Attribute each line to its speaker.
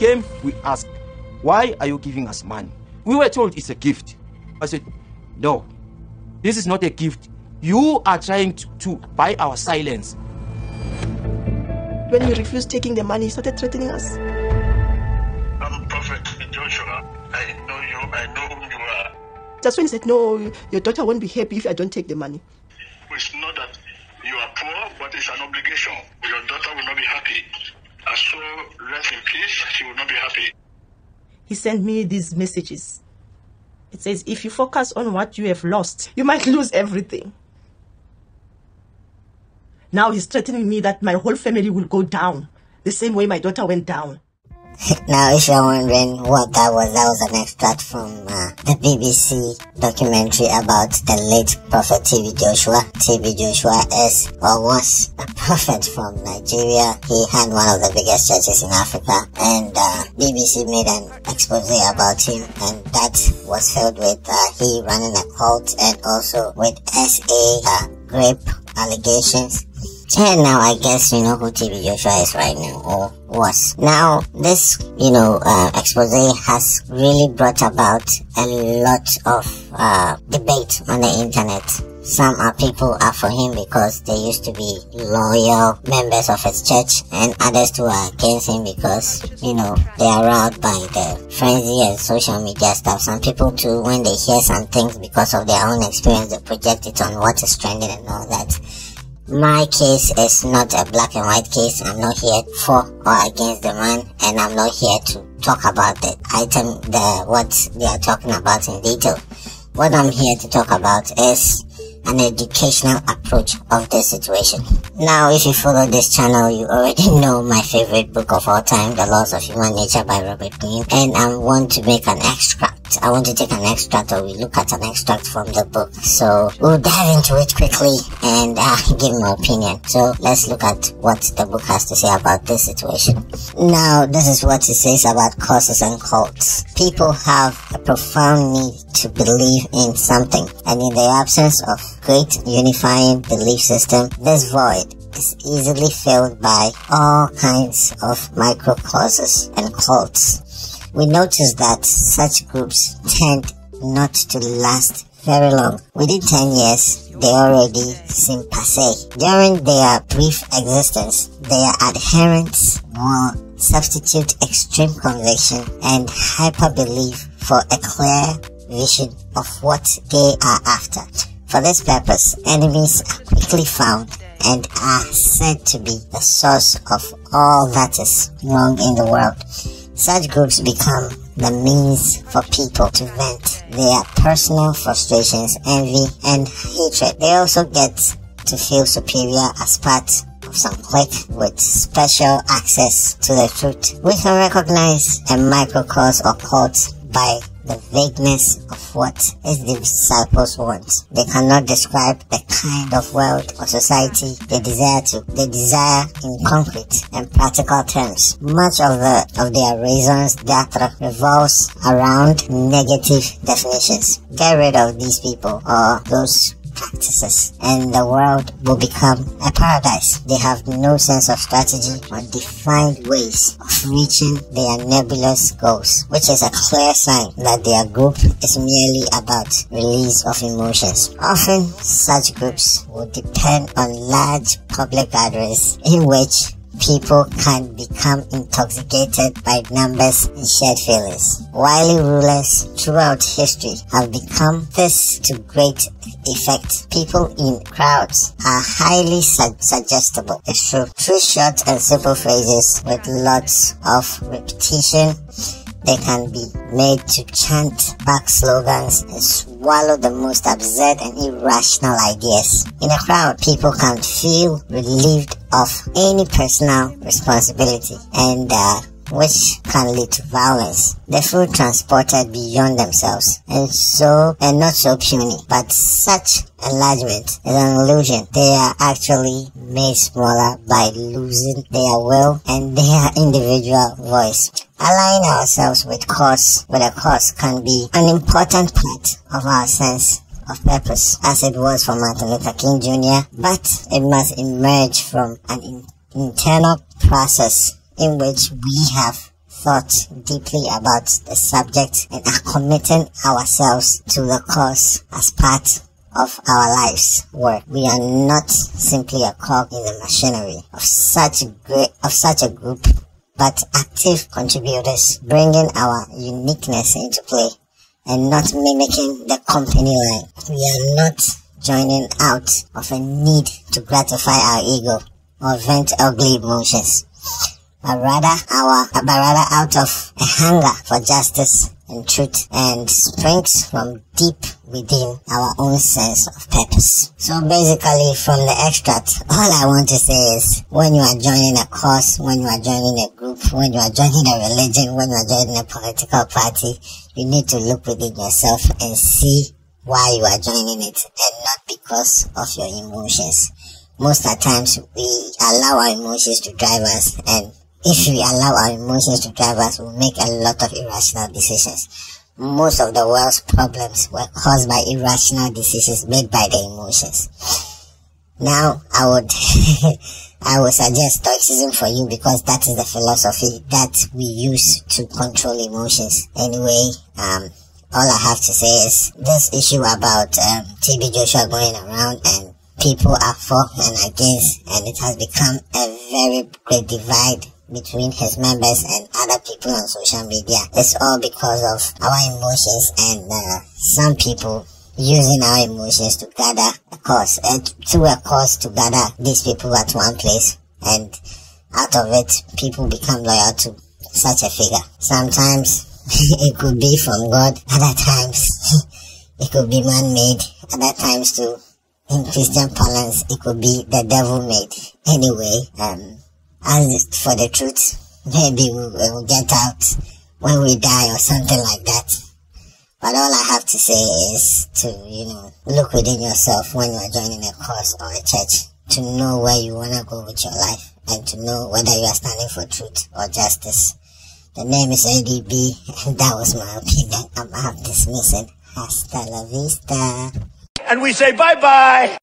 Speaker 1: came, we asked, why are you giving us money? We were told it's a gift. I said, no, this is not a gift. You are trying to buy our silence.
Speaker 2: When he refused taking the money, he started threatening us.
Speaker 3: I'm Prophet Joshua. I know you. I know who you are.
Speaker 2: That's when he said, no, your daughter won't be happy if I don't take the money.
Speaker 3: It's not that you are poor, but it's an obligation. Your daughter will not be happy. And so, rest in peace, she will not be happy.
Speaker 2: He sent me these messages. It says, if you focus on what you have lost, you might lose everything. Now he's threatening me that my whole family will go down, the same way my daughter went down.
Speaker 4: Now, if you're wondering what that was an extract from the BBC documentary about the late Prophet TB Joshua. TB Joshua is or was a prophet from Nigeria. He had one of the biggest churches in Africa, and BBC made an expose about him, and that was filled with he running a cult and also with rape allegations. And now I guess you know who TB Joshua is right now, or was. Now this, expose has really brought about a lot of debate on the internet. Some people are for him because they used to be loyal members of his church, and others too are against him because, they are riled by the frenzy and social media stuff. Some people too, when they hear some things because of their own experience, they project it on what is trending and all that. My case is not a black and white case. I'm not here for or against the man, and I'm not here to talk about the item, what they are talking about in detail. What I'm here to talk about is an educational approach of this situation. Now, if you follow this channel, you already know my favorite book of all time, The Laws of Human Nature by Robert Greene, and I want to make an extract. I want to take an extract, or we look at an extract from the book. So we'll dive into it quickly and give my opinion. So let's look at what the book has to say about this situation. Now, this is what it says about curses and cults. People have a profound need to believe in something, and in the absence of great unifying belief system, this void is easily filled by all kinds of microcauses and cults. We notice that such groups tend not to last very long. Within 10 years, they already seem passé. During their brief existence, their adherents will substitute extreme conviction and hyper-belief for a clear vision of what they are after. For this purpose, enemies are quickly found and are said to be the source of all that is wrong in the world. Such groups become the means for people to vent their personal frustrations, envy, and hatred. They also get to feel superior as part of some clique with special access to the truth. We can recognize a microcause or cult by the vagueness of what its disciples want. They cannot describe the kind of world or society they desire in concrete and practical terms. Much of their raisons d'etre revolves around negative definitions. Get rid of these people or those practices and the world will become a paradise. They have no sense of strategy or defined ways of reaching their nebulous goals, which is a clear sign that their group is merely about release of emotions. Often such groups will depend on large public gatherings in which people can become intoxicated by numbers and shared feelings. Wily rulers throughout history have become this to great effect. People in crowds are highly suggestible. It's true. Through short and simple phrases with lots of repetition, they can be made to chant back slogans and swallow the most absurd and irrational ideas. In a crowd, people can feel relieved of any personal responsibility and which can lead to violence. They feel transported beyond themselves and not so puny. But such enlargement is an illusion. They are actually made smaller by losing their will and their individual voice. Aligning ourselves with a cause can be an important part of our sense of purpose, as it was for Martin Luther King Jr., but it must emerge from an internal process in which we have thought deeply about the subject and are committing ourselves to the cause as part of our life's work. We are not simply a cog in the machinery of such a group, but active contributors bringing our uniqueness into play and not mimicking the company line. We are not joining out of a need to gratify our ego or vent ugly emotions, but rather out of a hunger for justice and truth, and springs from deep within our own sense of purpose. So basically, from the extract, all I want to say is, when you are joining a cause, when you are joining a group, when you are joining a religion, when you are joining a political party, you need to look within yourself and see why you are joining it, and not because of your emotions. Most of the times, we allow our emotions to drive us, and if we allow our emotions to drive us, we'll make a lot of irrational decisions. Most of the world's problems were caused by irrational decisions made by the emotions. Now, I would suggest stoicism for you, because that is the philosophy that we use to control emotions. Anyway, all I have to say is, this issue about TB Joshua going around and people are for and against, and it has become a very great divide between his members and other people on social media. It's all because of our emotions, and some people using our emotions to gather a cause, through a cause to gather these people at one place, and out of it, people become loyal to such a figure. Sometimes it could be from God, other times it could be man-made, other times too, in Christian parlance, it could be the devil made. Anyway, as for the truth, maybe we will get out when we die or something like that. But all I have to say is to, look within yourself when you are joining a cause or a church, to know where you want to go with your life, and to know whether you are standing for truth or justice. The name is ADB, and that was my opinion. I'm out dismissing. Hasta la vista.
Speaker 5: And we say bye-bye.